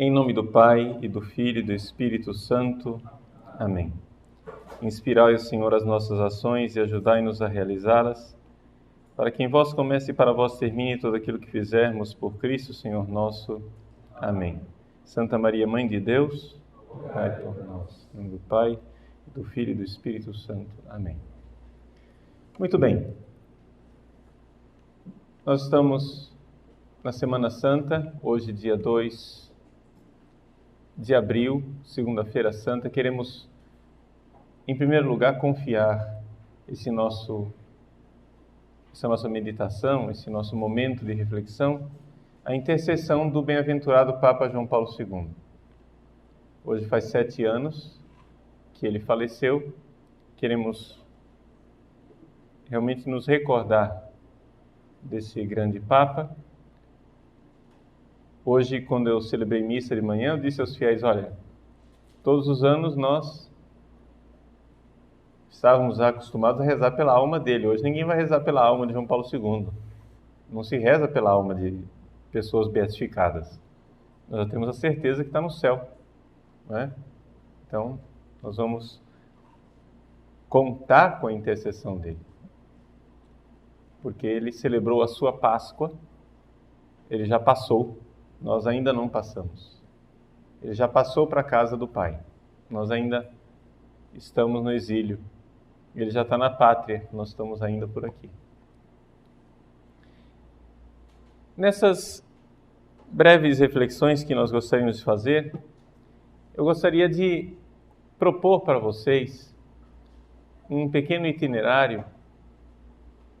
Em nome do Pai, e do Filho, e do Espírito Santo. Amém. Inspirai, Senhor, as nossas ações e ajudai-nos a realizá-las, para que em vós comece e para vós termine tudo aquilo que fizermos por Cristo, Senhor nosso. Amém. Santa Maria, Mãe de Deus, rogai por nós. Em nome do Pai, do Filho e do Espírito Santo. Amém. Muito bem. Nós estamos na Semana Santa, hoje dia 2 de abril, segunda-feira santa. Queremos, em primeiro lugar, confiar essa nossa meditação, esse nosso momento de reflexão, à intercessão do bem-aventurado Papa João Paulo II. Hoje faz 7 anos que ele faleceu. Queremos realmente nos recordar desse grande Papa. Hoje, quando eu celebrei missa de manhã, eu disse aos fiéis, olha, todos os anos nós estávamos acostumados a rezar pela alma dele. Hoje ninguém vai rezar pela alma de João Paulo II. Não se reza pela alma de pessoas beatificadas. Nós já temos a certeza que está no céu, não é? Então, nós vamos contar com a intercessão dele. Porque ele celebrou a sua Páscoa, ele já passou, nós ainda não passamos. Ele já passou para a casa do Pai, nós ainda estamos no exílio. Ele já está na pátria, nós estamos ainda por aqui. Nessas breves reflexões que nós gostaríamos de fazer, eu gostaria de propor para vocês um pequeno itinerário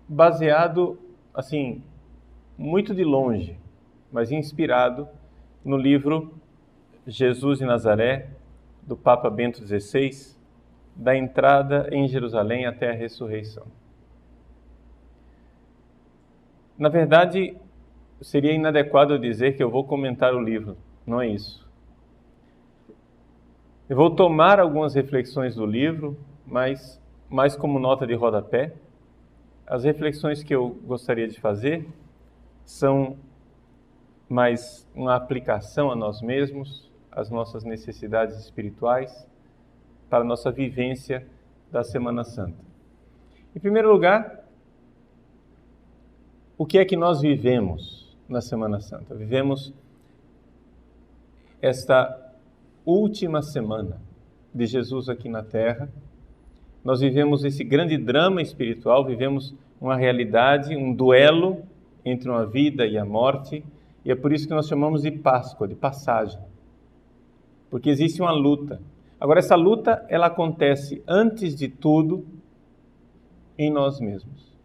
baseado, assim, muito de longe, mas inspirado no livro Jesus de Nazaré, do Papa Bento XVI, da entrada em Jerusalém até a ressurreição. Na verdade, seria inadequado eu dizer que eu vou comentar o livro, não é isso. Eu vou tomar algumas reflexões do livro, mas mais como nota de rodapé. As reflexões que eu gostaria de fazer são mais uma aplicação a nós mesmos, às nossas necessidades espirituais, para a nossa vivência da Semana Santa. Em primeiro lugar, o que é que nós vivemos na Semana Santa? Vivemos esta última semana de Jesus aqui na Terra. Nós vivemos esse grande drama espiritual, vivemos uma realidade, um duelo entre uma vida e a morte, e é por isso que nós chamamos de Páscoa, de passagem, porque existe uma luta. Agora, essa luta, ela acontece, antes de tudo, em nós mesmos.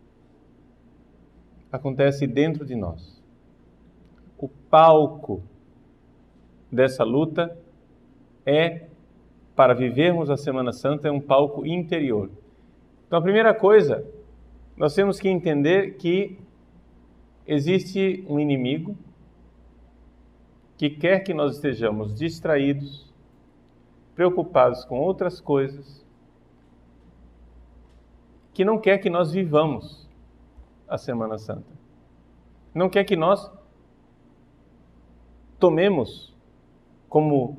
Acontece dentro de nós. O palco dessa luta para vivermos a Semana Santa, é um palco interior. Então, a primeira coisa, nós temos que entender que existe um inimigo que quer que nós estejamos distraídos, preocupados com outras coisas, que não quer que nós vivamos a Semana Santa. Não quer que nós tomemos como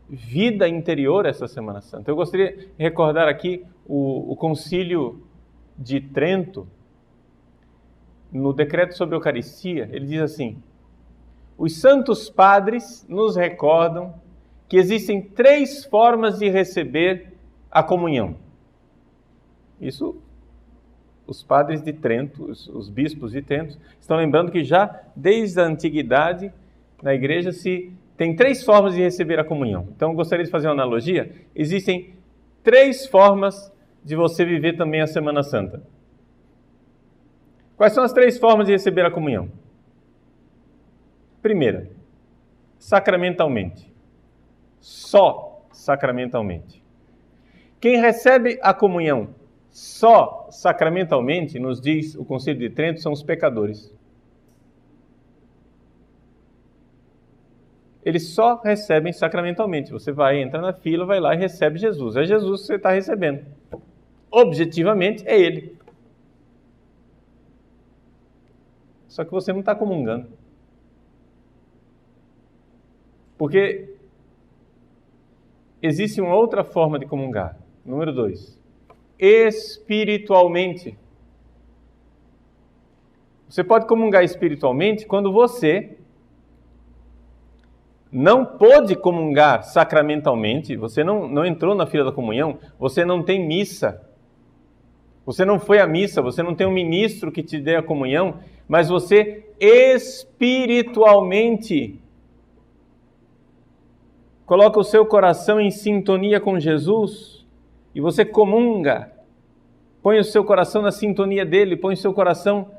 vida interior essa Semana Santa. Eu gostaria de recordar aqui o Concílio de Trento, no decreto sobre a Eucaristia. Ele diz assim: os santos padres nos recordam que existem 3 formas de receber a comunhão. Isso, os padres de Trento, os bispos de Trento, estão lembrando que já desde a antiguidade na igreja tem 3 formas de receber a comunhão. Então, eu gostaria de fazer uma analogia. Existem 3 formas de você viver também a Semana Santa. Quais são as 3 formas de receber a comunhão? Primeira, sacramentalmente. Só sacramentalmente. Quem recebe a comunhão só sacramentalmente, nos diz o Concílio de Trento, são os pecadores. Eles só recebem sacramentalmente. Você entra na fila, vai lá e recebe Jesus. É Jesus que você está recebendo. Objetivamente, é Ele. Só que você não está comungando. Porque existe uma outra forma de comungar. Número 2. Espiritualmente. Você pode comungar espiritualmente quando você não pôde comungar sacramentalmente, você não entrou na fila da comunhão, você não tem missa, você não foi à missa, você não tem um ministro que te dê a comunhão, mas você espiritualmente coloca o seu coração em sintonia com Jesus e você comunga, põe o seu coração na sintonia dele, põe o seu coração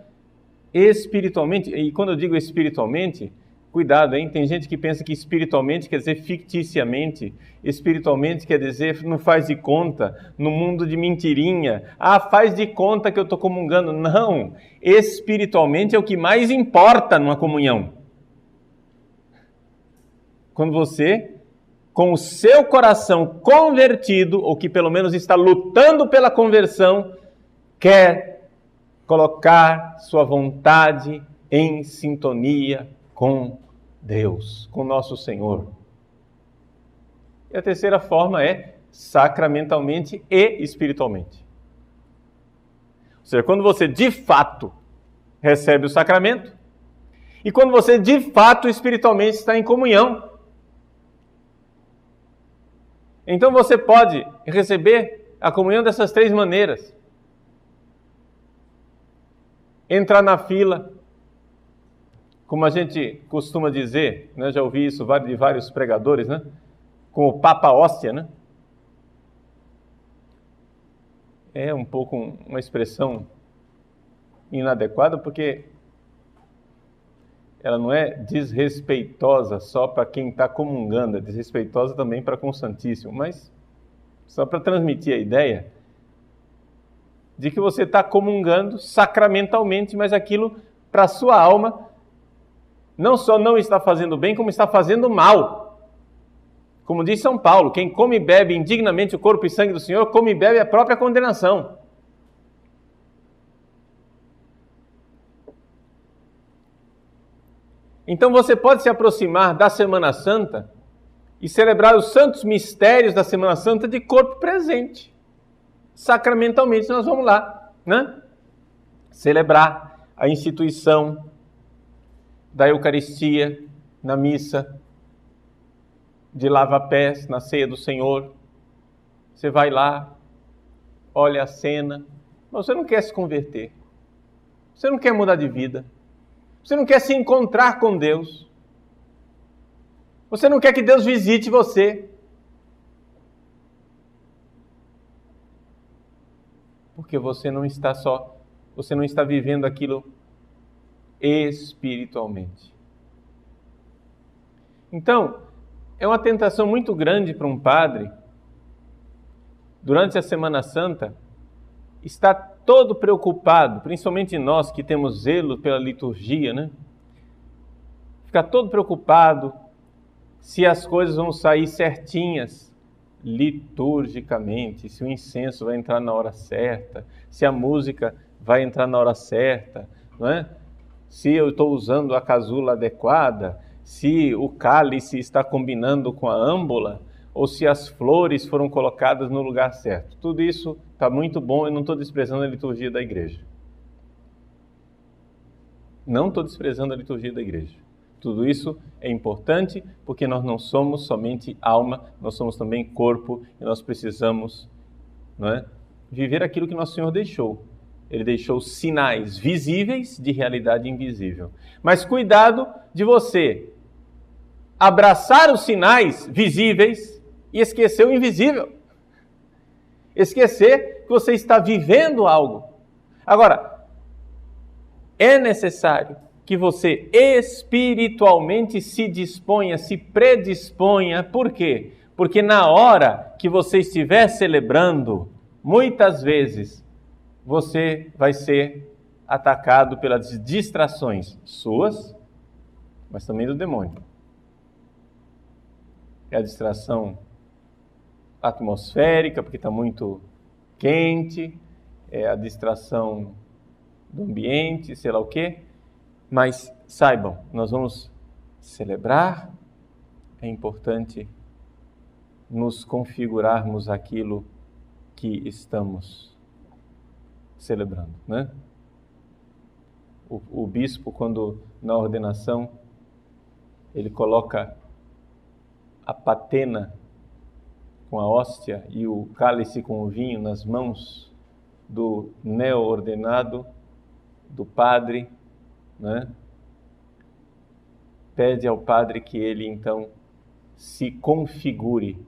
espiritualmente. E quando eu digo espiritualmente, cuidado, hein? Tem gente que pensa que espiritualmente quer dizer ficticiamente, espiritualmente quer dizer não faz de conta, no mundo de mentirinha. Ah, faz de conta que eu estou comungando. Não, espiritualmente é o que mais importa numa comunhão. Quando você, com o seu coração convertido, ou que pelo menos está lutando pela conversão, quer colocar sua vontade em sintonia com Deus, com nosso Senhor. E a terceira forma é sacramentalmente e espiritualmente. Ou seja, quando você de fato recebe o sacramento e quando você de fato espiritualmente está em comunhão. Então você pode receber a comunhão dessas 3 maneiras. Entrar na fila, como a gente costuma dizer, né? Já ouvi isso de vários pregadores, né? Com o Papa Hóstia, né? É um pouco uma expressão inadequada, porque ela não é desrespeitosa só para quem está comungando, é desrespeitosa também para com o Santíssimo, mas só para transmitir a ideia de que você está comungando sacramentalmente, mas aquilo para a sua alma não só não está fazendo bem, como está fazendo mal. Como diz São Paulo, quem come e bebe indignamente o corpo e sangue do Senhor, come e bebe a própria condenação. Então você pode se aproximar da Semana Santa e celebrar os santos mistérios da Semana Santa de corpo presente. Sacramentalmente nós vamos lá, né? Celebrar a instituição da Eucaristia na missa, de lava-pés na ceia do Senhor. Você vai lá, olha a cena, mas você não quer se converter, você não quer mudar de vida, você não quer se encontrar com Deus, você não quer que Deus visite você, porque você não está vivendo aquilo espiritualmente. Então, é uma tentação muito grande para um padre, durante a Semana Santa, estar todo preocupado, principalmente nós que temos zelo pela liturgia, né? Ficar todo preocupado se as coisas vão sair certinhas liturgicamente, se o incenso vai entrar na hora certa, se a música vai entrar na hora certa, não é? Se eu estou usando a casula adequada, se o cálice está combinando com a âmbola, ou se as flores foram colocadas no lugar certo. Tudo isso está muito bom, eu não estou desprezando a liturgia da igreja. Não estou desprezando a liturgia da igreja. Tudo isso é importante porque nós não somos somente alma, nós somos também corpo e nós precisamos, não é, viver aquilo que nosso Senhor deixou. Ele deixou sinais visíveis de realidade invisível. Mas cuidado de você abraçar os sinais visíveis e esquecer o invisível. Esquecer que você está vivendo algo. Agora, é necessário que você espiritualmente se disponha, se predisponha. Por quê? Porque na hora que você estiver celebrando, muitas vezes você vai ser atacado pelas distrações suas, mas também do demônio. É a distração atmosférica, porque está muito quente, é a distração do ambiente, sei lá o quê. Mas saibam, nós vamos celebrar é importante nos configurarmos aquilo que estamos celebrando, né? O bispo, quando na ordenação, ele coloca a patena com a hóstia e o cálice com o vinho nas mãos do neo-ordenado, do padre, né? Pede ao padre que ele então se configure,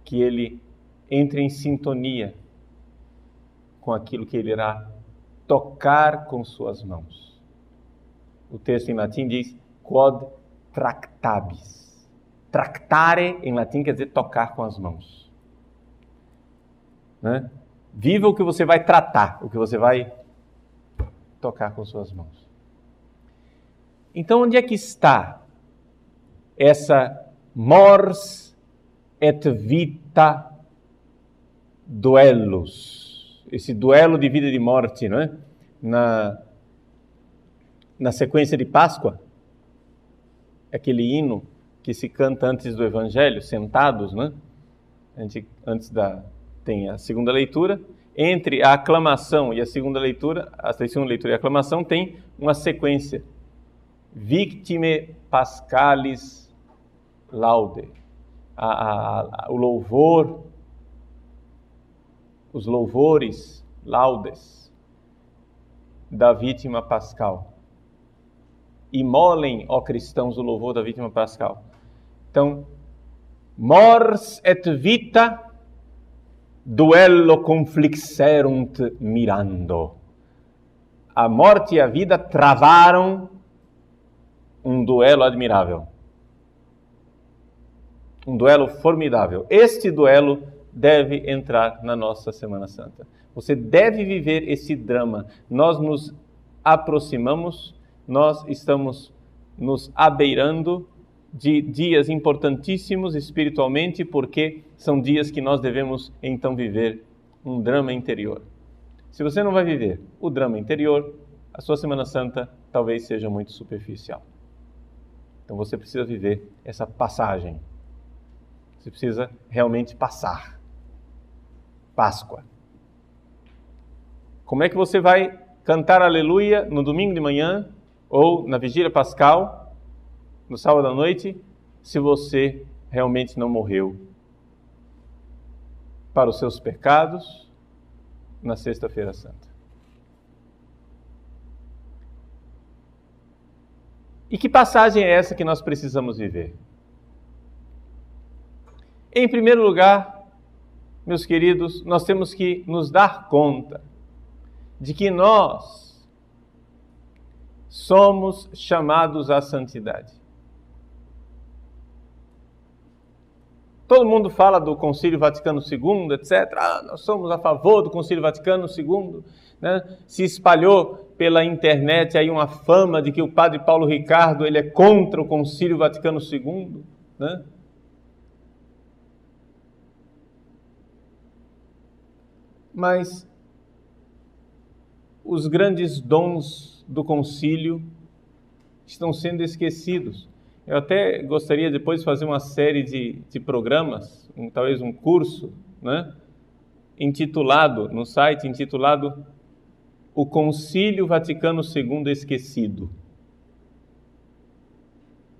que ele entre em sintonia com aquilo que ele irá tocar com suas mãos. O texto em latim diz quod tractabis. Tractare em latim quer dizer tocar com as mãos, né? Viva o que você vai tratar, o que você vai tocar com suas mãos. Então, onde é que está essa mors et vita duellus? Esse duelo de vida e de morte, não é? Na sequência de Páscoa, aquele hino que se canta antes do Evangelho, sentados, né? Tem a segunda leitura. Entre a aclamação e a segunda leitura, a segunda leitura e a aclamação tem uma sequência. Victime Pascalis laude. O louvor, os louvores, laudes da vítima pascal. Imolem, ó cristãos, o louvor da vítima pascal. Então, mors et vita duello conflixerunt mirando. A morte e a vida travaram um duelo admirável. Um duelo formidável. Este duelo deve entrar na nossa Semana Santa. Você deve viver esse drama. Nós nos aproximamos, nós estamos nos abeirando de dias importantíssimos espiritualmente, porque são dias que nós devemos então viver um drama interior. Se você não vai viver o drama interior, a sua Semana Santa talvez seja muito superficial. Então você precisa viver essa passagem. Você precisa realmente passar. Páscoa. Como é que você vai cantar aleluia no domingo de manhã ou na vigília pascal, no sábado à noite, se você realmente não morreu para os seus pecados na Sexta-feira Santa? E que passagem é essa que nós precisamos viver? Em primeiro lugar, meus queridos, nós temos que nos dar conta de que nós somos chamados à santidade. Todo mundo fala do Concílio Vaticano II, etc. Nós somos a favor do Concílio Vaticano II. Né? Se espalhou pela internet aí uma fama de que o padre Paulo Ricardo ele é contra o Concílio Vaticano II. Né? Mas os grandes dons do concílio estão sendo esquecidos. Eu até gostaria depois de fazer uma série de programas, talvez um curso, né, intitulado, no site, intitulado O Concílio Vaticano II Esquecido.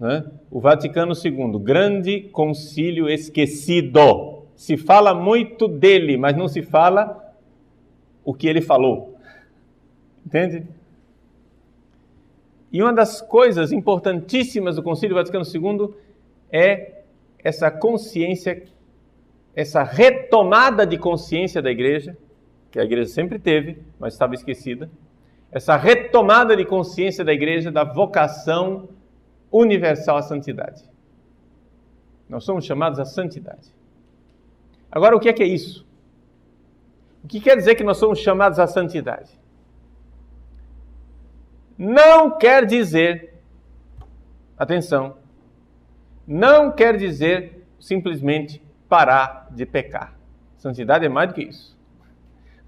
Né? O Vaticano II, grande concílio esquecido. Se fala muito dele, mas não se fala o que ele falou. Entende? E uma das coisas importantíssimas do Concílio Vaticano II é essa consciência, essa retomada de consciência da Igreja, que a Igreja sempre teve, mas estava esquecida, essa retomada de consciência da Igreja da vocação universal à santidade. Nós somos chamados à santidade. Agora, o que é isso? O que quer dizer que nós somos chamados à santidade? Não quer dizer, atenção, não quer dizer simplesmente parar de pecar. Santidade é mais do que isso.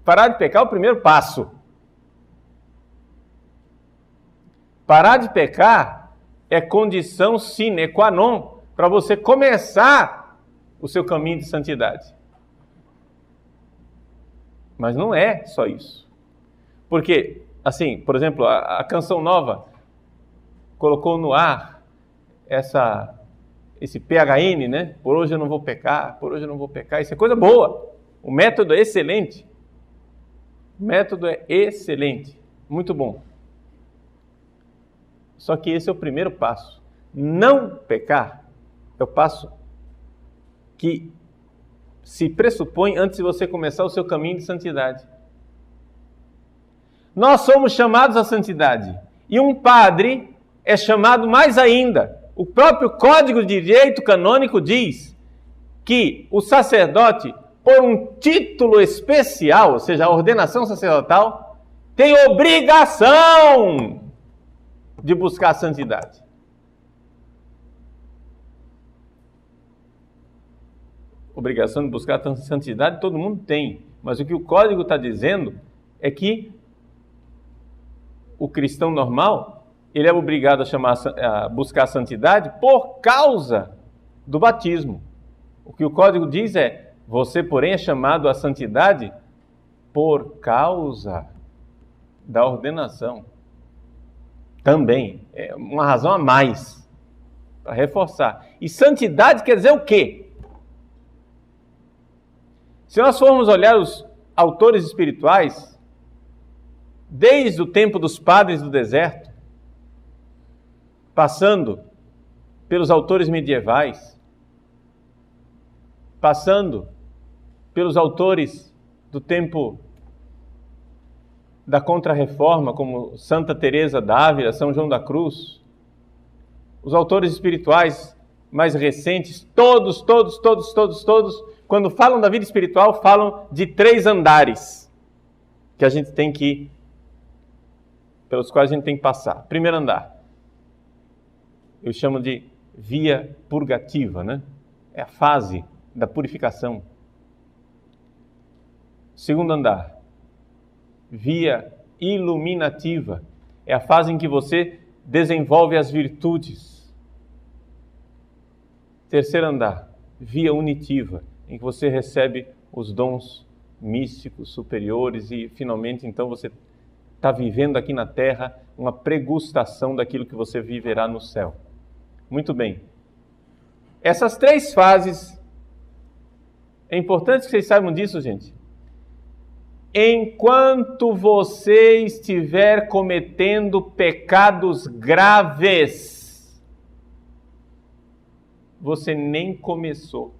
Parar de pecar é o primeiro passo. Parar de pecar é condição sine qua non para você começar o seu caminho de santidade. Mas não é só isso. Porque, assim, por exemplo, a Canção Nova colocou no ar esse PHN, né? Por hoje eu não vou pecar, por hoje eu não vou pecar. Isso é coisa boa. O método é excelente. O método é excelente. Muito bom. Só que esse é o primeiro passo. Não pecar é o passo que se pressupõe antes de você começar o seu caminho de santidade. Nós somos chamados à santidade. E um padre é chamado mais ainda. O próprio Código de Direito Canônico diz que o sacerdote, por um título especial, ou seja, a ordenação sacerdotal, tem obrigação de buscar a santidade. Obrigação de buscar a santidade todo mundo tem, mas o que o Código está dizendo é que o cristão normal, ele é obrigado a buscar a santidade por causa do batismo. O que o Código diz é: você, porém, é chamado à santidade por causa da ordenação. Também é uma razão a mais para reforçar. E santidade quer dizer o quê? Se nós formos olhar os autores espirituais, desde o tempo dos padres do deserto, passando pelos autores medievais, passando pelos autores do tempo da Contra-Reforma, como Santa Teresa d'Ávila, São João da Cruz, os autores espirituais mais recentes, todos, quando falam da vida espiritual, falam de 3 andares que a gente tem que, pelos quais a gente tem que passar. Primeiro andar, eu chamo de via purgativa, né? É a fase da purificação. Segundo andar, via iluminativa, é a fase em que você desenvolve as virtudes. Terceiro andar, via unitiva, em que você recebe os dons místicos superiores e finalmente então você está vivendo aqui na terra uma pregustação daquilo que você viverá no céu. Muito bem. Essas 3 fases, é importante que vocês saibam disso, gente. Enquanto você estiver cometendo pecados graves, você nem começou.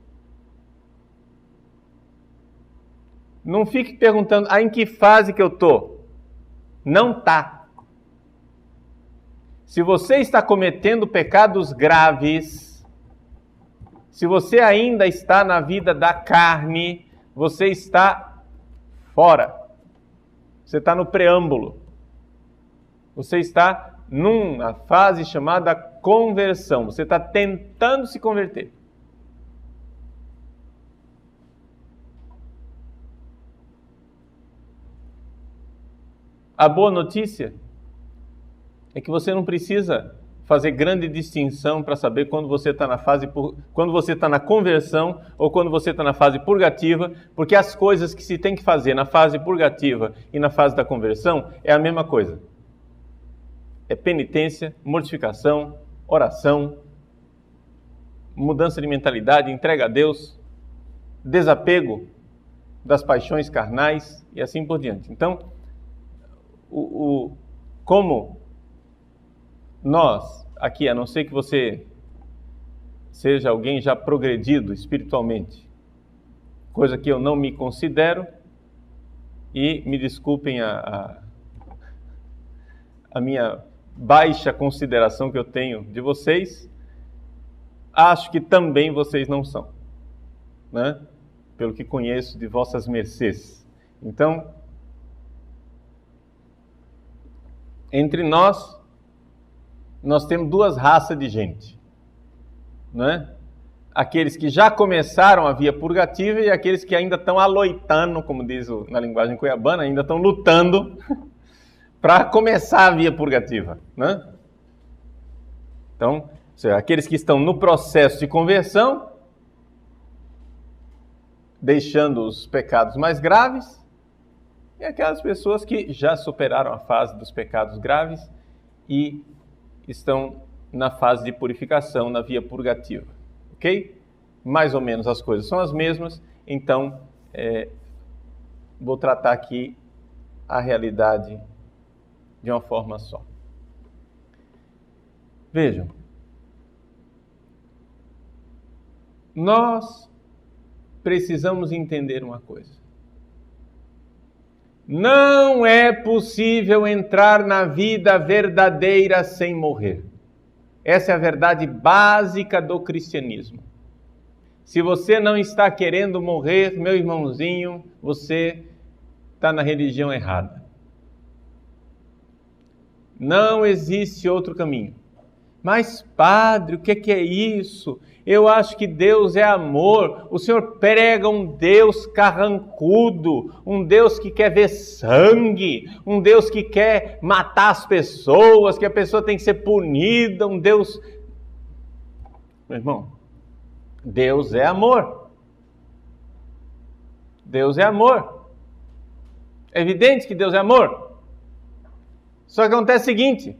Não fique perguntando, em que fase que eu estou? Não está. Se você está cometendo pecados graves, se você ainda está na vida da carne, você está fora. Você está no preâmbulo. Você está numa fase chamada conversão. Você está tentando se converter. A boa notícia é que você não precisa fazer grande distinção para saber quando você está quando você está na conversão ou quando você está na fase purgativa, porque as coisas que se tem que fazer na fase purgativa e na fase da conversão é a mesma coisa. É penitência, mortificação, oração, mudança de mentalidade, entrega a Deus, desapego das paixões carnais e assim por diante. Então, como nós, aqui, a não ser que você seja alguém já progredido espiritualmente, coisa que eu não me considero, e me desculpem a minha baixa consideração que eu tenho de vocês, acho que também vocês não são, né? Pelo que conheço de vossas mercês. Então, entre nós temos 2 raças de gente, né? Aqueles que já começaram a via purgativa e aqueles que ainda estão aloitando, como diz na linguagem cuiabana, ainda estão lutando para começar a via purgativa, né? Então, Ou seja, aqueles que estão no processo de conversão, deixando os pecados mais graves, e aquelas pessoas que já superaram a fase dos pecados graves e estão na fase de purificação, na via purgativa. Ok? Mais ou menos as coisas são as mesmas, então vou tratar aqui a realidade de uma forma só. Vejam, nós precisamos entender uma coisa. Não é possível entrar na vida verdadeira sem morrer. Essa é a verdade básica do cristianismo. Se você não está querendo morrer, meu irmãozinho, você está na religião errada. Não existe outro caminho. Mas, padre, o que é isso? Eu acho que Deus é amor. O senhor prega um Deus carrancudo, um Deus que quer ver sangue, um Deus que quer matar as pessoas, que a pessoa tem que ser punida, um Deus... Meu irmão, Deus é amor. Deus é amor. É evidente que Deus é amor. Só que acontece o seguinte: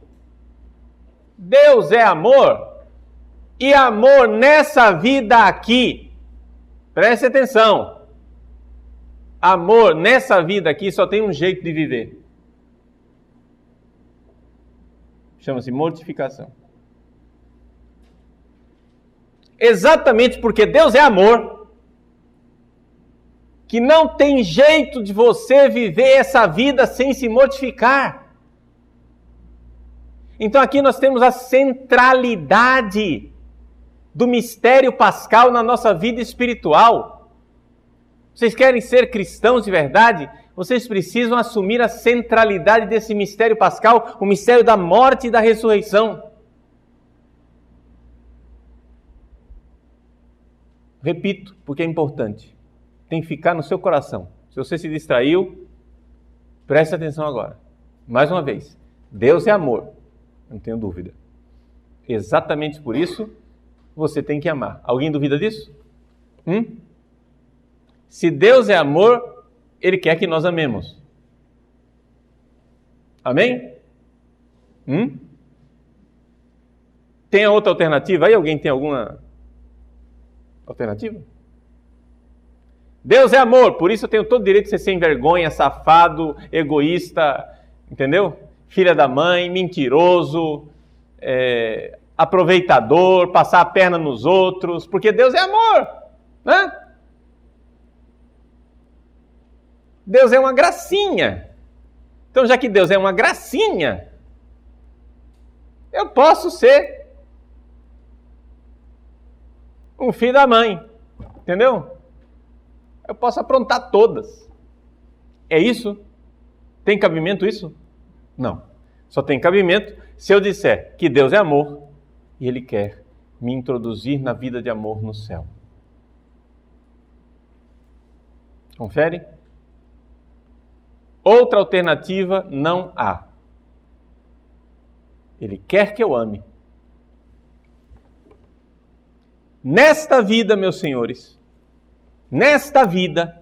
Deus é amor, e amor nessa vida aqui, preste atenção, amor nessa vida aqui só tem um jeito de viver. Chama-se mortificação. Exatamente porque Deus é amor, que não tem jeito de você viver essa vida sem se mortificar. Então aqui nós temos a centralidade do mistério pascal na nossa vida espiritual. Vocês querem ser cristãos de verdade? Vocês precisam assumir a centralidade desse mistério pascal, o mistério da morte e da ressurreição. Repito, porque é importante. Tem que ficar no seu coração. Se você se distraiu, preste atenção agora. Mais uma vez, Deus é amor. Não tenho dúvida. Exatamente por isso, você tem que amar. Alguém duvida disso? Se Deus é amor, Ele quer que nós amemos. Amém? Tem outra alternativa aí? Alguém tem alguma alternativa? Deus é amor, por isso eu tenho todo o direito de ser sem vergonha, safado, egoísta, entendeu? Filha da mãe, mentiroso, aproveitador, passar a perna nos outros, porque Deus é amor, né? Deus é uma gracinha. Então, já que Deus é uma gracinha, eu posso ser um filho da mãe, entendeu? Eu posso aprontar todas. É isso? Tem cabimento isso? Não. Só tem cabimento se eu disser que Deus é amor e Ele quer me introduzir na vida de amor no céu. Confere? Outra alternativa não há. Ele quer que eu ame. Nesta vida, meus senhores, nesta vida,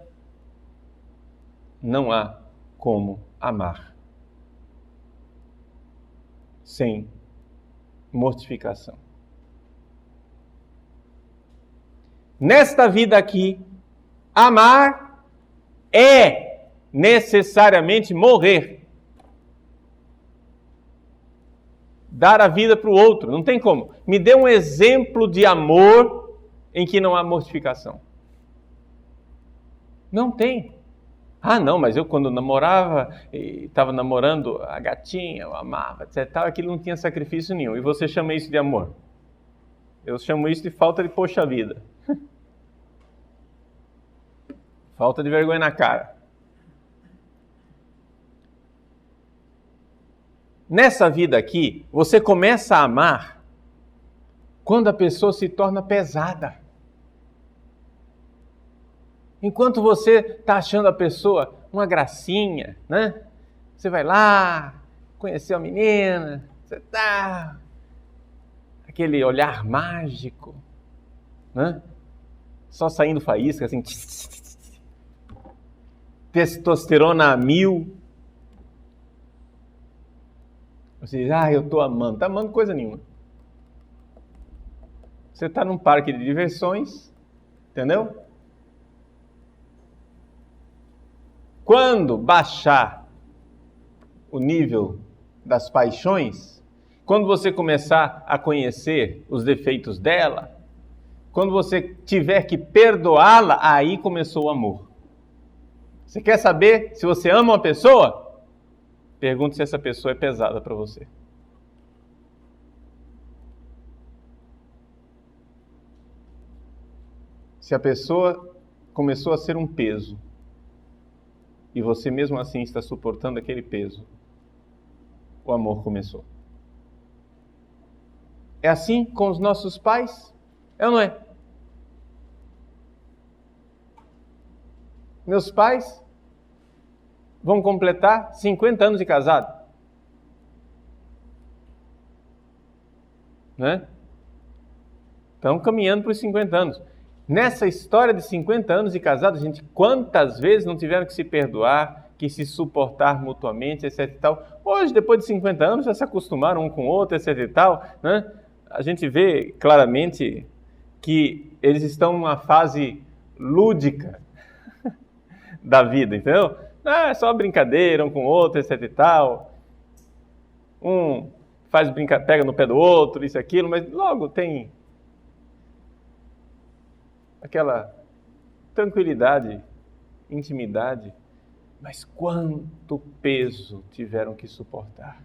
não há como amar sem mortificação. Nesta vida aqui, amar é necessariamente morrer. Dar a vida para o outro, não tem como. Me dê um exemplo de amor em que não há mortificação. Não tem. Ah, não, mas eu quando namorava, estava namorando a gatinha, eu amava, etc. Aquilo não tinha sacrifício nenhum. E você chama isso de amor? Eu chamo isso de falta de poxa vida. Falta de vergonha na cara. Nessa vida aqui, você começa a amar quando a pessoa se torna pesada. Enquanto você está achando a pessoa uma gracinha, né? Você vai lá, conheceu a menina, você tá... aquele olhar mágico, né? Só saindo faísca, assim, testosterona a 1000. Você diz, eu estou amando. Está amando coisa nenhuma. Você está num parque de diversões, entendeu? Quando baixar o nível das paixões, quando você começar a conhecer os defeitos dela, quando você tiver que perdoá-la, aí começou o amor. Você quer saber se você ama uma pessoa? Pergunte se essa pessoa é pesada para você. Se a pessoa começou a ser um peso e você mesmo assim está suportando aquele peso, o amor começou. É assim com os nossos pais? É ou não é? Meus pais vão completar 50 anos de casado. Né? Estão caminhando para os 50 anos. Nessa história de 50 anos de casado, gente, quantas vezes não tiveram que se perdoar, que se suportar mutuamente, etc e tal. Hoje, depois de 50 anos, já se acostumaram um com o outro, etc e tal. Né? A gente vê claramente que eles estão numa fase lúdica da vida, entendeu? É só brincadeira, um com o outro, etc e tal. Um pega no pé do outro, isso e aquilo, mas logo tem aquela tranquilidade, intimidade. Mas quanto peso tiveram que suportar.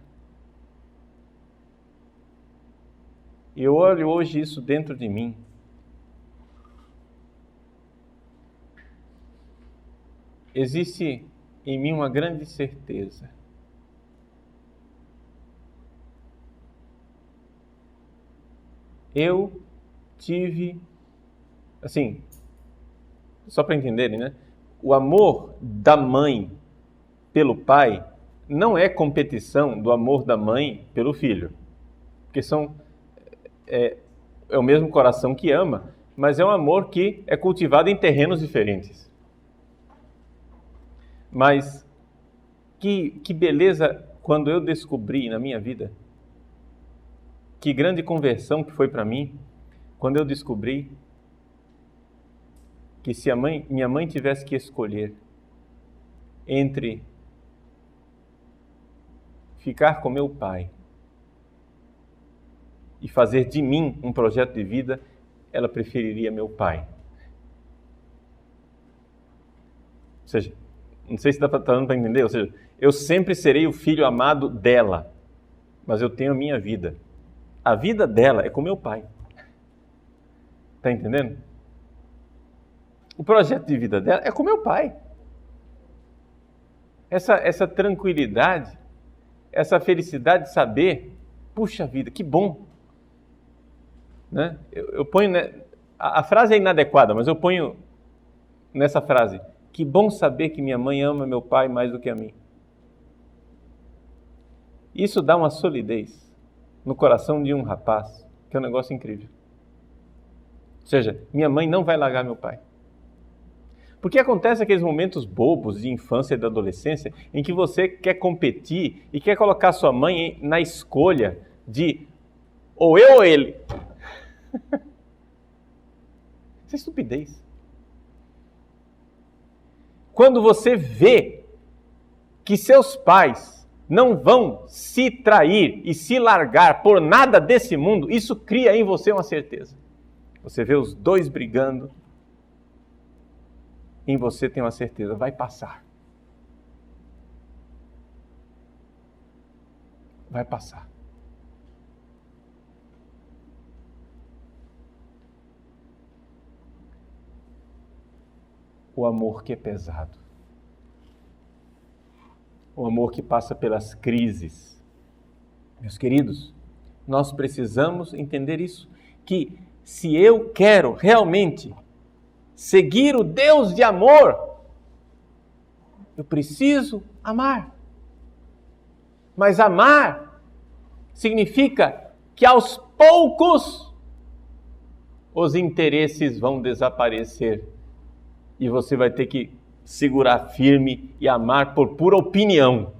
E eu olho hoje isso dentro de mim. Existe em mim uma grande certeza. Eu tive, assim, só para entenderem, né? O amor da mãe pelo pai não é competição do amor da mãe pelo filho. Porque é o mesmo coração que ama, mas é um amor que é cultivado em terrenos diferentes. Mas que beleza quando eu descobri na minha vida, que grande conversão que foi para mim, quando eu descobri que se minha mãe tivesse que escolher entre ficar com meu pai e fazer de mim um projeto de vida, ela preferiria meu pai. Ou seja, não sei se está dando para entender, ou seja, eu sempre serei o filho amado dela, mas eu tenho a minha vida. A vida dela é com meu pai. Está entendendo? O projeto de vida dela é com meu pai. Essa tranquilidade, essa felicidade de saber, puxa vida, que bom. Né? Eu ponho, né, a frase é inadequada, mas eu ponho nessa frase, que bom saber que minha mãe ama meu pai mais do que a mim. Isso dá uma solidez no coração de um rapaz, que é um negócio incrível. Ou seja, minha mãe não vai largar meu pai. Porque acontece aqueles momentos bobos de infância e da adolescência em que você quer competir e quer colocar sua mãe na escolha de ou eu ou ele. Isso é estupidez. Quando você vê que seus pais não vão se trair e se largar por nada desse mundo, isso cria em você uma certeza. Você vê os dois brigando, em você tem uma certeza, vai passar. Vai passar. O amor que é pesado. O amor que passa pelas crises. Meus queridos, nós precisamos entender isso, que se eu quero realmente seguir o Deus de amor, eu preciso amar. Mas amar significa que aos poucos, os interesses vão desaparecer e você vai ter que segurar firme e amar por pura opinião.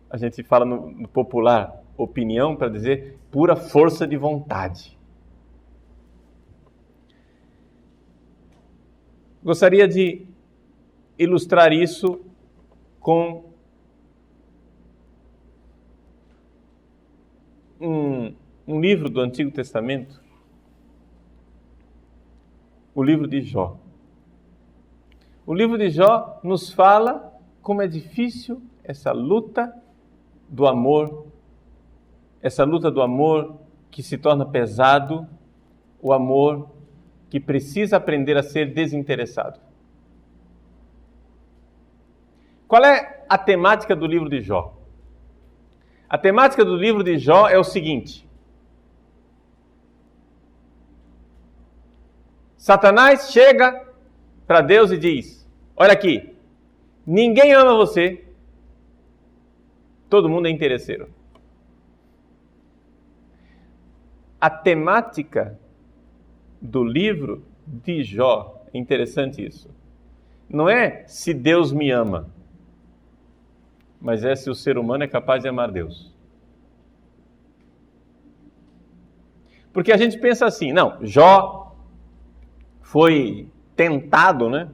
A gente fala no popular opinião para dizer pura força de vontade. Gostaria de ilustrar isso com um livro do Antigo Testamento, o livro de Jó. O livro de Jó nos fala como é difícil essa luta do amor, que se torna pesado, o amor que precisa aprender a ser desinteressado. Qual é a temática do livro de Jó? A temática do livro de Jó é o seguinte: Satanás chega para Deus e diz: olha aqui, ninguém ama você, todo mundo é interesseiro. A temática do livro de Jó, é interessante isso, não é se Deus me ama, mas é se o ser humano é capaz de amar Deus. Porque a gente pensa assim, não, Jó foi tentado, né?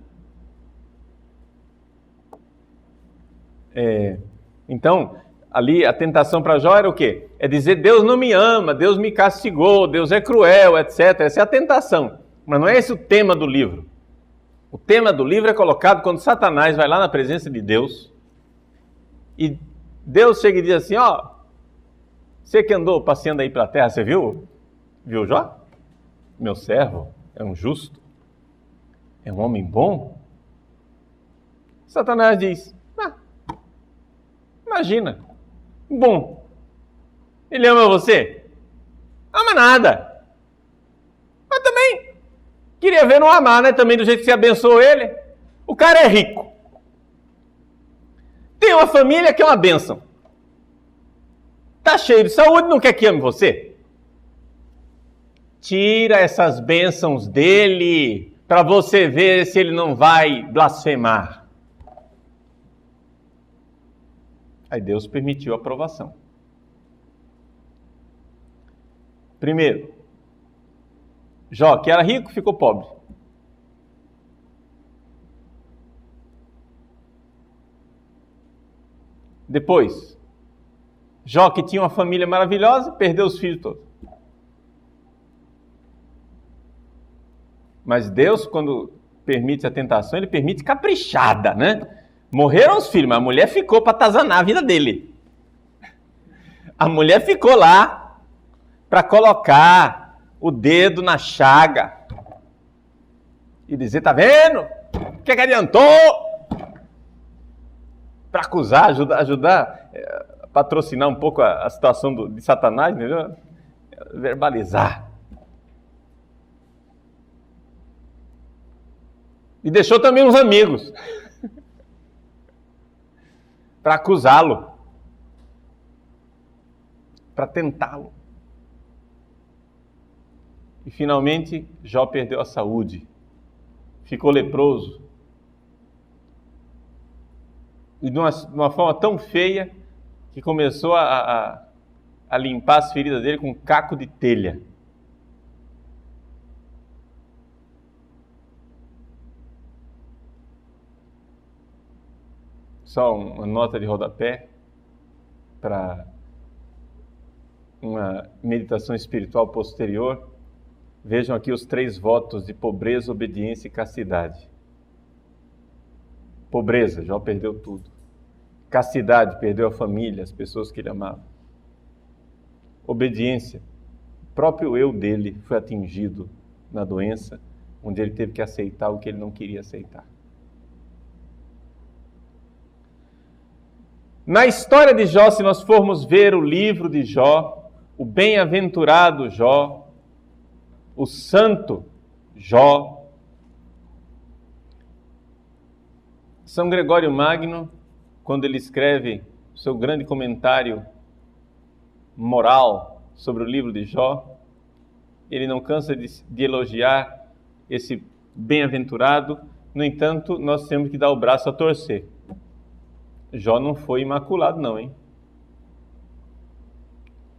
Então, ali a tentação para Jó era o quê? É dizer, Deus não me ama, Deus me castigou, Deus é cruel, etc. Essa é a tentação. Mas não é esse o tema do livro. O tema do livro é colocado quando Satanás vai lá na presença de Deus e Deus chega e diz assim, ó, você que andou passeando aí pela terra, você viu? Viu Jó? Meu servo é um justo, é um homem bom. Satanás diz, imagina, bom, ele ama você? Ama nada. Mas também, queria ver não amar, né? Também do jeito que você abençoou ele. O cara é rico. Tem uma família que é uma bênção. Tá cheio de saúde, não quer que ame você? Tira essas bênçãos dele, para você ver se ele não vai blasfemar. Aí Deus permitiu a aprovação. Primeiro, Jó, que era rico, ficou pobre. Depois, Jó, que tinha uma família maravilhosa, perdeu os filhos todos. Mas Deus, quando permite a tentação, ele permite caprichada, né? Morreram os filhos, mas a mulher ficou para atazanar a vida dele. A mulher ficou lá para colocar o dedo na chaga e dizer, tá vendo? O que adiantou? Para acusar, ajudar a patrocinar um pouco a situação de Satanás, entendeu? Verbalizar. E deixou também uns amigos para acusá-lo, para tentá-lo. E finalmente, Jó perdeu a saúde, ficou leproso. E de uma forma tão feia que começou a limpar as feridas dele com um caco de telha. Só uma nota de rodapé para uma meditação espiritual posterior. Vejam aqui os 3 votos de pobreza, obediência e castidade. Pobreza, Jó perdeu tudo. Castidade, perdeu a família, as pessoas que ele amava. Obediência, o próprio eu dele foi atingido na doença, onde ele teve que aceitar o que ele não queria aceitar. Na história de Jó, se nós formos ver o livro de Jó, o bem-aventurado Jó, o santo Jó, São Gregório Magno, quando ele escreve o seu grande comentário moral sobre o livro de Jó. Ele não cansa de elogiar esse bem-aventurado. No entanto, nós temos que dar o braço a torcer. Jó não foi imaculado não, hein?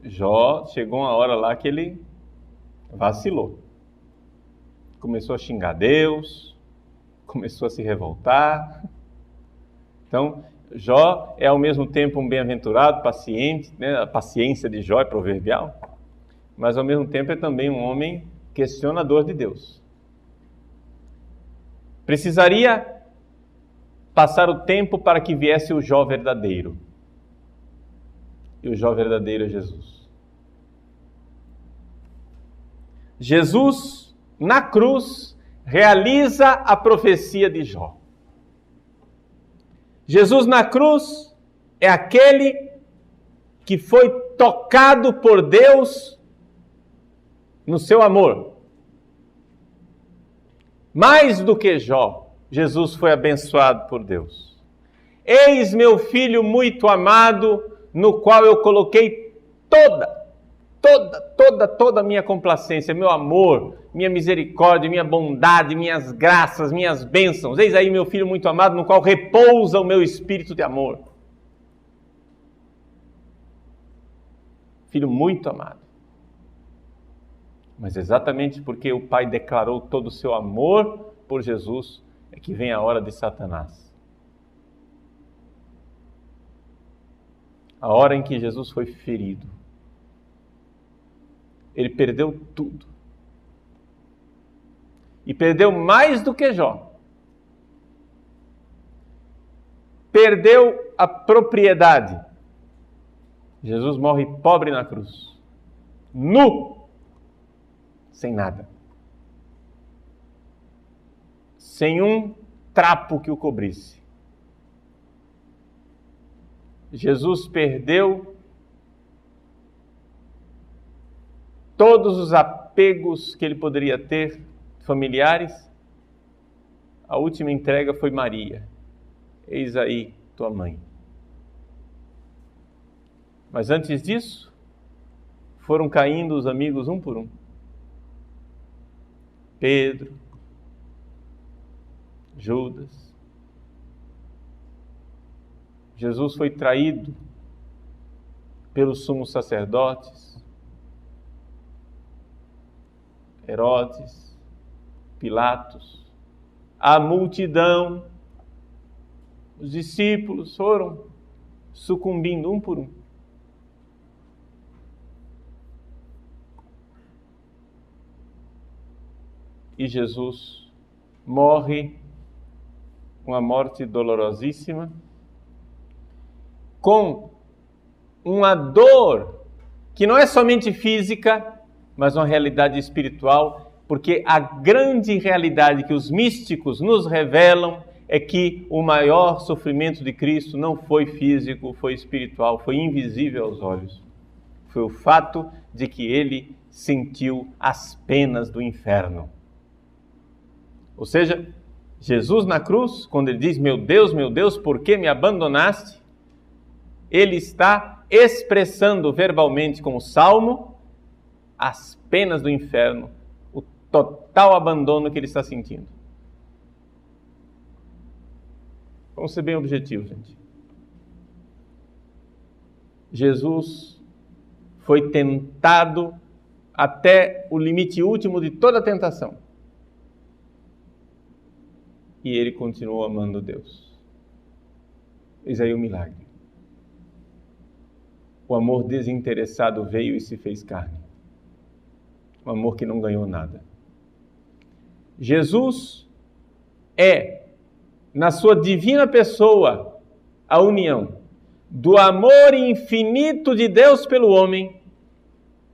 Jó, chegou uma hora lá que ele vacilou. Começou a xingar Deus, começou a se revoltar. Então, Jó é ao mesmo tempo um bem-aventurado, paciente, né? A paciência de Jó é proverbial, mas ao mesmo tempo é também um homem questionador de Deus. Precisaria passar o tempo para que viesse o Jó verdadeiro. E o Jó verdadeiro é Jesus. Jesus, na cruz, realiza a profecia de Jó. Jesus na cruz é aquele que foi tocado por Deus no seu amor. Mais do que Jó, Jesus foi abençoado por Deus. Eis meu filho muito amado, no qual eu coloquei toda a minha complacência, meu amor, minha misericórdia, minha bondade, minhas graças, minhas bênçãos. Eis aí meu filho muito amado, no qual repousa o meu espírito de amor. Filho muito amado. Mas exatamente porque o Pai declarou todo o seu amor por Jesus, é que vem a hora de Satanás. A hora em que Jesus foi ferido. Ele perdeu tudo. E perdeu mais do que Jó. Perdeu a propriedade. Jesus morre pobre na cruz. Nu. Sem nada. Sem um trapo que o cobrisse. Jesus perdeu todos os apegos que ele poderia ter, familiares. A última entrega foi Maria. Eis aí tua mãe. Mas antes disso, foram caindo os amigos um por um. Pedro, Judas. Jesus foi traído pelos sumos sacerdotes, Herodes, Pilatos, a multidão, os discípulos foram sucumbindo um por um. E Jesus morre uma morte dolorosíssima, com uma dor que não é somente física, mas uma realidade espiritual, porque a grande realidade que os místicos nos revelam é que o maior sofrimento de Cristo não foi físico, foi espiritual, foi invisível aos olhos. Foi o fato de que ele sentiu as penas do inferno. Ou seja, Jesus na cruz, quando ele diz, meu Deus, por que me abandonaste? Ele está expressando verbalmente com o Salmo as penas do inferno, o total abandono que ele está sentindo. Vamos ser bem objetivos, gente. Jesus foi tentado até o limite último de toda a tentação. E ele continuou amando Deus. Eis aí o milagre. O amor desinteressado veio e se fez carne. Um amor que não ganhou nada. Jesus é, na sua divina pessoa, a união do amor infinito de Deus pelo homem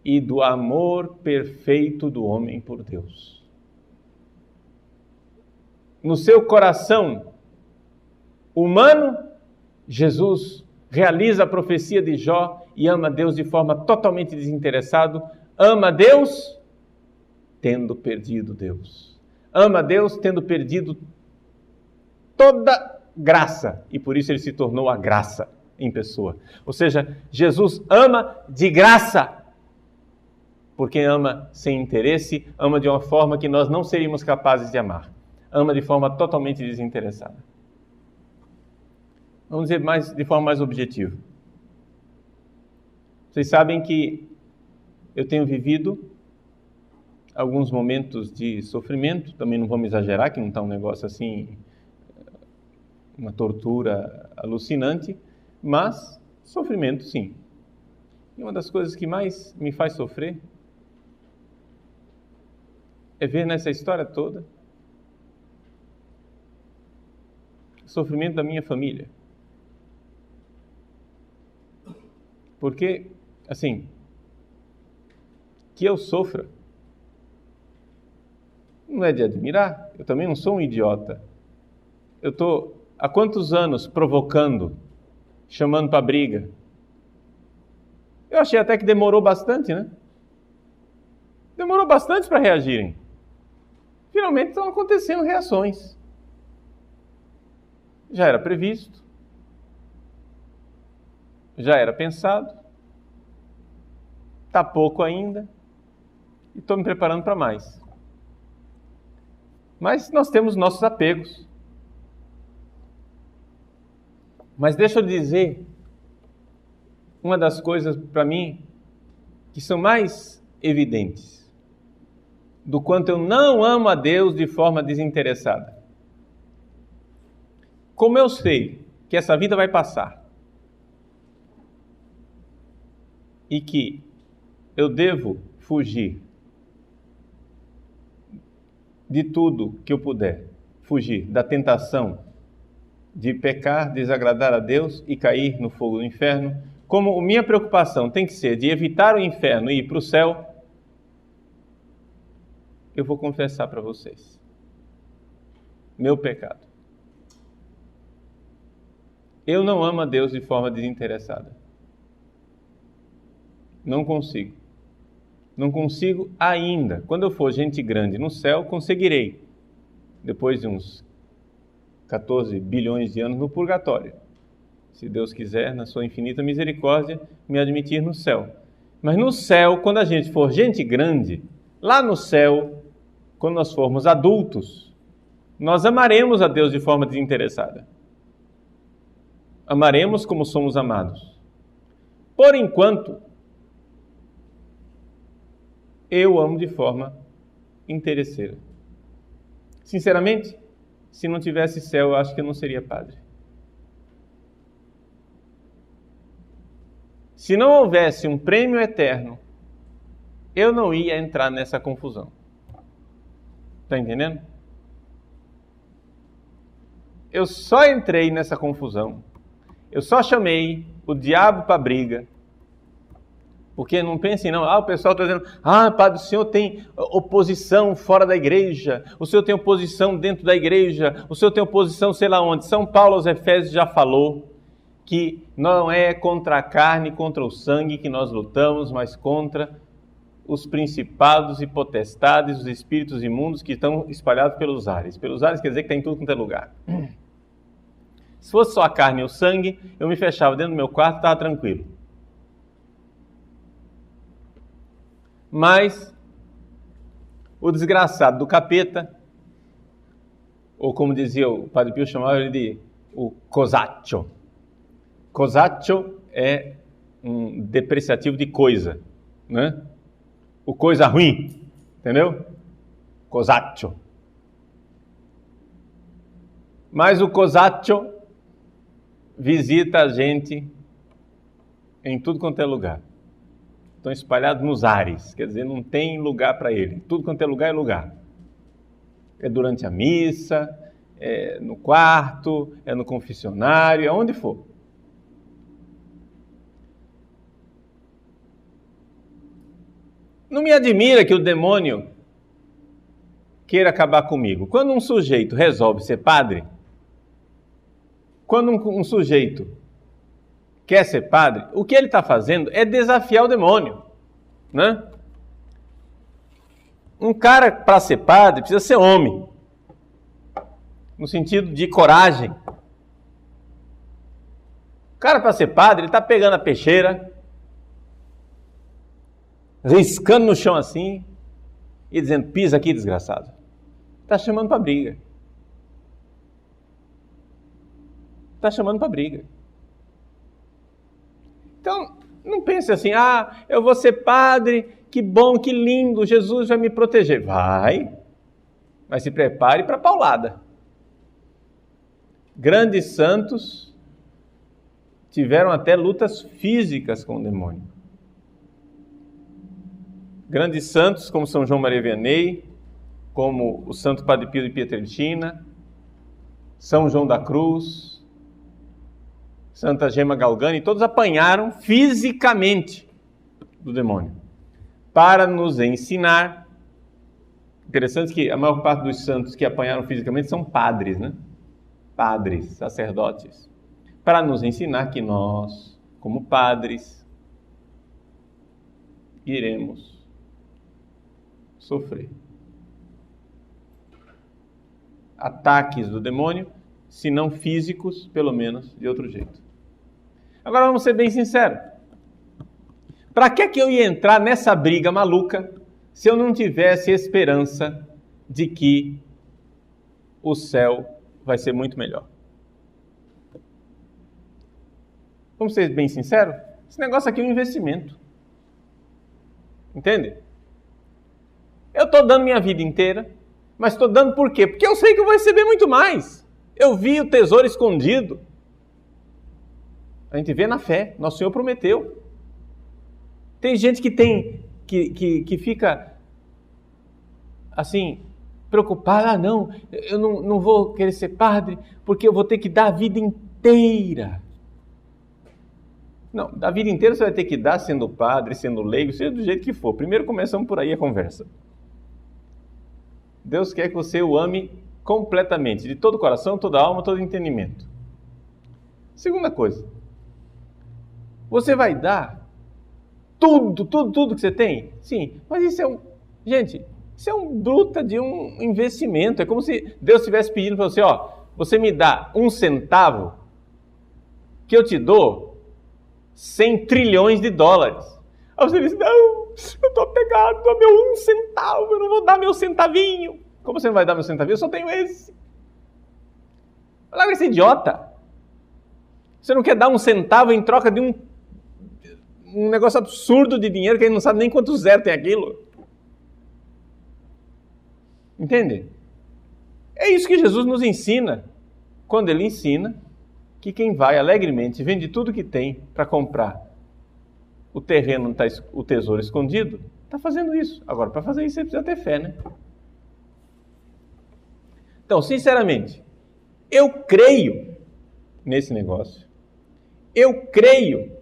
e do amor perfeito do homem por Deus. No seu coração humano, Jesus realiza a profecia de Jó e ama Deus de forma totalmente desinteressada. Ama Deus tendo perdido Deus. Ama Deus tendo perdido toda graça. E por isso ele se tornou a graça em pessoa. Ou seja, Jesus ama de graça. Porque ama sem interesse, ama de uma forma que nós não seríamos capazes de amar. Ama de forma totalmente desinteressada. Vamos dizer de forma mais objetiva. Vocês sabem que eu tenho vivido alguns momentos de sofrimento, também não vamos exagerar, que não está um negócio assim, uma tortura alucinante, mas sofrimento sim. E uma das coisas que mais me faz sofrer é ver nessa história toda o sofrimento da minha família. Porque, assim, que eu sofra não é de admirar. Eu também não sou um idiota. Eu estou há quantos anos provocando, chamando para briga? Eu achei até que demorou bastante, né? Demorou bastante para reagirem. Finalmente estão acontecendo reações. Já era previsto. Já era pensado. Está pouco ainda. E estou me preparando para mais. Mas nós temos nossos apegos. Mas deixa eu dizer uma das coisas para mim que são mais evidentes do quanto eu não amo a Deus de forma desinteressada. Como eu sei que essa vida vai passar e que eu devo fugir de tudo que eu puder, fugir da tentação de pecar, desagradar a Deus e cair no fogo do inferno, como minha preocupação tem que ser de evitar o inferno e ir para o céu, eu vou confessar para vocês meu pecado. Eu não amo a Deus de forma desinteressada. Não consigo. Não consigo ainda. Quando eu for gente grande no céu, conseguirei. Depois de uns 14 bilhões de anos no purgatório. Se Deus quiser, na sua infinita misericórdia, me admitir no céu. Mas no céu, quando a gente for gente grande, lá no céu, quando nós formos adultos, nós amaremos a Deus de forma desinteressada. Amaremos como somos amados. Por enquanto, eu amo de forma interesseira. Sinceramente, se não tivesse céu, eu acho que eu não seria padre. Se não houvesse um prêmio eterno, eu não ia entrar nessa confusão. Está entendendo? Eu só entrei nessa confusão. Eu só chamei o diabo para briga. Porque não pensem não, o pessoal está dizendo, padre, o senhor tem oposição fora da igreja, o senhor tem oposição dentro da igreja, o senhor tem oposição sei lá onde. São Paulo aos Efésios já falou que não é contra a carne, contra o sangue que nós lutamos, mas contra os principados e potestades, os espíritos imundos que estão espalhados pelos ares. Pelos ares quer dizer que está em tudo quanto é lugar. Se fosse só a carne e o sangue, eu me fechava dentro do meu quarto e estava tranquilo. Mas o desgraçado do capeta, ou como dizia o Padre Pio, chamava ele de o cosaccio. Cosaccio é um depreciativo de coisa, né? O coisa ruim, entendeu? Cosaccio. Mas o cosaccio visita a gente em tudo quanto é lugar. Estão espalhados nos ares, quer dizer, não tem lugar para ele. Tudo quanto é lugar. É durante a missa, é no quarto, é no confessionário, aonde for. Não me admira que o demônio queira acabar comigo. Quando um sujeito resolve ser padre, quando um sujeito quer ser padre, o que ele está fazendo é desafiar o demônio, né? Um cara, para ser padre, precisa ser homem, no sentido de coragem. O cara, para ser padre, ele está pegando a peixeira, riscando no chão assim e dizendo: pisa aqui, desgraçado. Está chamando para briga. Está chamando para briga. Então, não pense assim: eu vou ser padre, que bom, que lindo, Jesus vai me proteger. Vai, mas se prepare para a paulada. Grandes santos tiveram até lutas físicas com o demônio. Grandes santos como São João Maria Vianney, como o Santo Padre Pio de Pietrelcina, São João da Cruz, Santa Gema Galgani, todos apanharam fisicamente do demônio, para nos ensinar. Interessante que a maior parte dos santos que apanharam fisicamente são padres, né? Padres, sacerdotes, para nos ensinar que nós, como padres, iremos sofrer ataques do demônio, se não físicos, pelo menos de outro jeito. Agora vamos ser bem sinceros. Para que eu ia entrar nessa briga maluca se eu não tivesse esperança de que o céu vai ser muito melhor? Vamos ser bem sinceros? Esse negócio aqui é um investimento. Entende? Eu estou dando minha vida inteira, mas estou dando por quê? Porque eu sei que eu vou receber muito mais. Eu vi o tesouro escondido. A gente vê na fé, Nosso Senhor prometeu. Tem gente que fica assim, preocupada: não, eu não vou querer ser padre, porque eu vou ter que dar a vida inteira. Não, da vida inteira você vai ter que dar sendo padre, sendo leigo, seja do jeito que for. Primeiro começamos por aí a conversa. Deus quer que você o ame completamente, de todo o coração, toda a alma, todo o entendimento. Segunda coisa, você vai dar tudo que você tem? Sim, mas isso é um bruta de um investimento. É como se Deus estivesse pedindo para você: você me dá 1 centavo, que eu te dou 100 trilhões de dólares. Aí você diz: não, eu estou apegado a meu 1 centavo, eu não vou dar meu centavinho. Como você não vai dar meu centavinho? Eu só tenho esse. Larga esse idiota. Você não quer dar 1 centavo em troca de um negócio absurdo de dinheiro que ele não sabe nem quanto zero tem aquilo. Entende? É isso que Jesus nos ensina quando ele ensina que quem vai alegremente vende tudo que tem para comprar o terreno onde está o tesouro escondido, está fazendo isso. Agora, para fazer isso, você precisa ter fé, né? Então, sinceramente, eu creio nesse negócio. Eu creio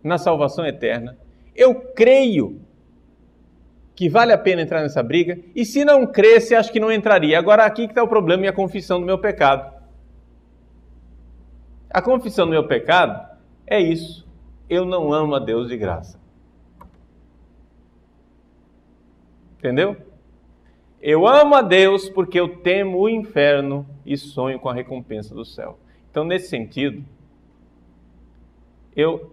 na salvação eterna. Eu creio que vale a pena entrar nessa briga. E se não cresce, acho que não entraria. Agora, aqui que está o problema e a confissão do meu pecado. A confissão do meu pecado é isso: eu não amo a Deus de graça. Entendeu? Eu amo a Deus porque eu temo o inferno e sonho com a recompensa do céu. Então, nesse sentido, eu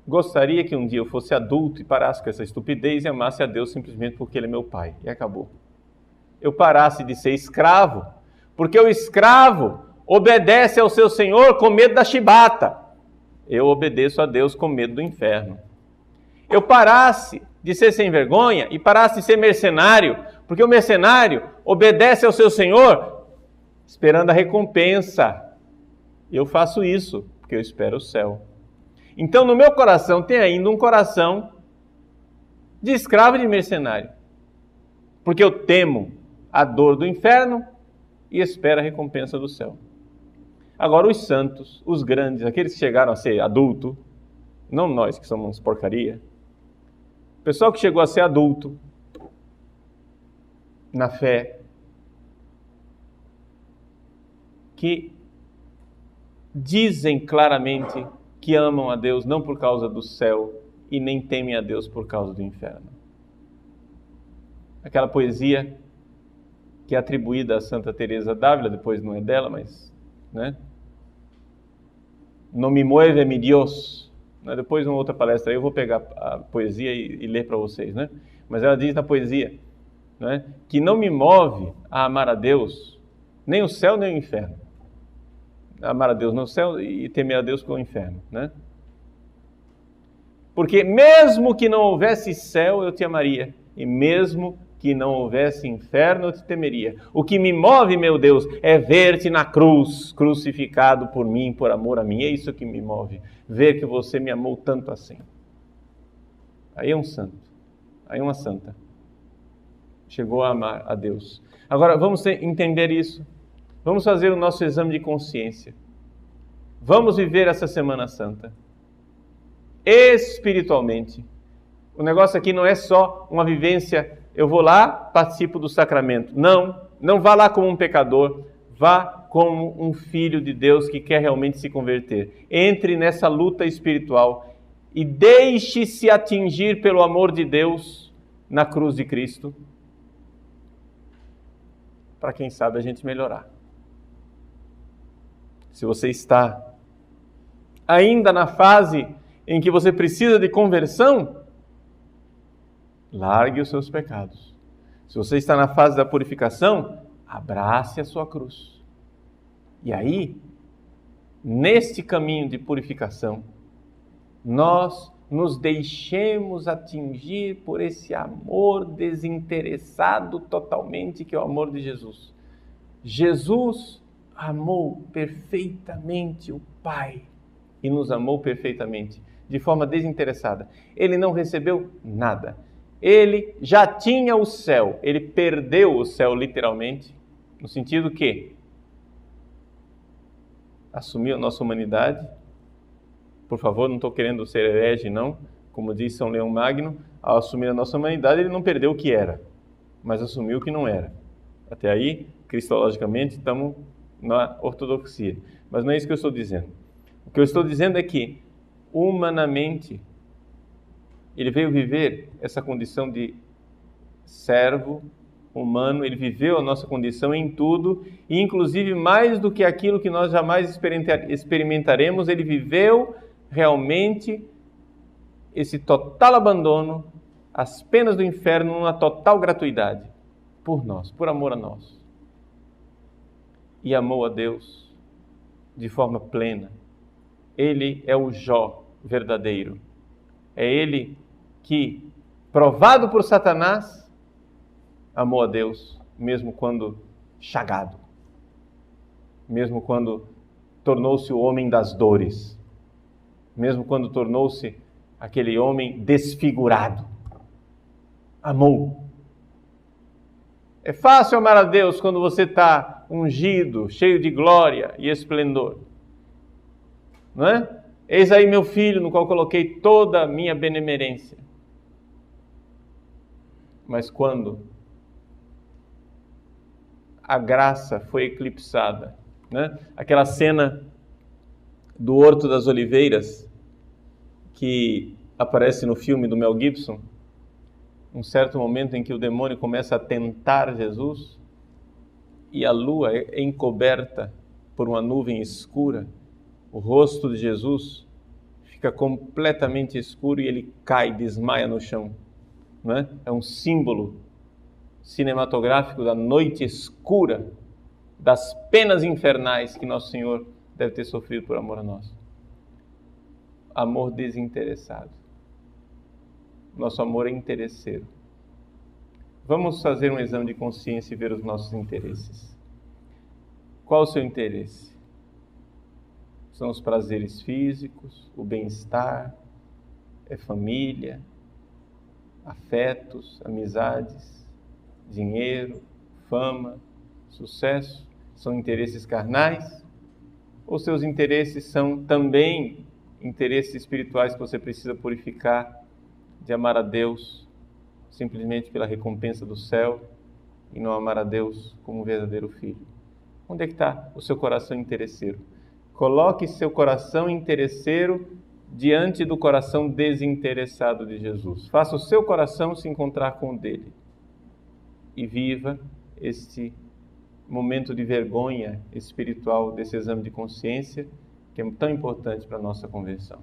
gostaria que um dia eu fosse adulto e parasse com essa estupidez e amasse a Deus simplesmente porque Ele é meu Pai. E acabou. Eu parasse de ser escravo, porque o escravo obedece ao seu senhor com medo da chibata. Eu obedeço a Deus com medo do inferno. Eu parasse de ser sem vergonha e parasse de ser mercenário, porque o mercenário obedece ao seu senhor esperando a recompensa. Eu faço isso porque eu espero o céu. Então, no meu coração tem ainda um coração de escravo e de mercenário, porque eu temo a dor do inferno e espero a recompensa do céu. Agora, os santos, os grandes, aqueles que chegaram a ser adulto, não nós que somos porcaria, o pessoal que chegou a ser adulto na fé, que dizem claramente que amam a Deus não por causa do céu e nem temem a Deus por causa do inferno. Aquela poesia que é atribuída a Santa Teresa d'Ávila, depois não é dela, mas, né? No me mueve mi Dios, Né? Depois, uma outra palestra, eu vou pegar a poesia e ler para vocês. Né? Mas ela diz na poesia, né, que não me move a amar a Deus, nem o céu nem o inferno. Amar a Deus no céu e temer a Deus com o inferno. Né? Porque mesmo que não houvesse céu, eu te amaria. E mesmo que não houvesse inferno, eu te temeria. O que me move, meu Deus, é ver-te na cruz, crucificado por mim, por amor a mim. É isso que me move. Ver que você me amou tanto assim. Aí é um santo. Aí é uma santa. Chegou a amar a Deus. Agora, vamos entender isso. Vamos fazer o nosso exame de consciência. Vamos viver essa Semana Santa espiritualmente. O negócio aqui não é só uma vivência, eu vou lá, participo do sacramento. Não vá lá como um pecador, vá como um filho de Deus que quer realmente se converter. Entre nessa luta espiritual e deixe-se atingir pelo amor de Deus na cruz de Cristo, para quem sabe a gente melhorar. Se você está ainda na fase em que você precisa de conversão, largue os seus pecados. Se você está na fase da purificação, abrace a sua cruz. E aí, neste caminho de purificação, nós nos deixemos atingir por esse amor desinteressado totalmente, que é o amor de Jesus. Jesus amou perfeitamente o Pai e nos amou perfeitamente, de forma desinteressada. Ele não recebeu nada. Ele já tinha o céu. Ele perdeu o céu literalmente, no sentido que assumiu a nossa humanidade. Por favor, não estou querendo ser herege, não. Como diz São Leão Magno, ao assumir a nossa humanidade, ele não perdeu o que era, mas assumiu o que não era. Até aí, cristologicamente, estamos na ortodoxia. Mas não é isso que eu estou dizendo. O que eu estou dizendo é que, humanamente, ele veio viver essa condição de servo humano, ele viveu a nossa condição em tudo, e inclusive mais do que aquilo que nós jamais experimentaremos, ele viveu realmente esse total abandono, as penas do inferno, numa total gratuidade, por nós, por amor a nós. E amou a Deus de forma plena. Ele é o Jó verdadeiro. É ele que, provado por Satanás, amou a Deus, mesmo quando chagado, mesmo quando tornou-se o homem das dores, mesmo quando tornou-se aquele homem desfigurado. Amou. É fácil amar a Deus quando você está ungido, cheio de glória e esplendor. Não é? Eis aí meu filho, no qual coloquei toda a minha benemerência. Mas quando a graça foi eclipsada, né? Aquela cena do Horto das Oliveiras, que aparece no filme do Mel Gibson, um certo momento em que o demônio começa a tentar Jesus e a lua é encoberta por uma nuvem escura, o rosto de Jesus fica completamente escuro e ele cai, desmaia no chão. Não é? É um símbolo cinematográfico da noite escura, das penas infernais que Nosso Senhor deve ter sofrido por amor a nós. Amor desinteressado. Nosso amor é interesseiro. Vamos fazer um exame de consciência e ver os nossos interesses. Qual o seu interesse? São os prazeres físicos, o bem-estar, é família, afetos, amizades, dinheiro, fama, sucesso? São interesses carnais? Ou seus interesses são também interesses espirituais que você precisa purificar, de amar a Deus simplesmente pela recompensa do céu e não amar a Deus como um verdadeiro filho? Onde é que está o seu coração interesseiro? Coloque seu coração interesseiro diante do coração desinteressado de Jesus. Faça o seu coração se encontrar com o dele. E viva este momento de vergonha espiritual desse exame de consciência, que é tão importante para a nossa conversão.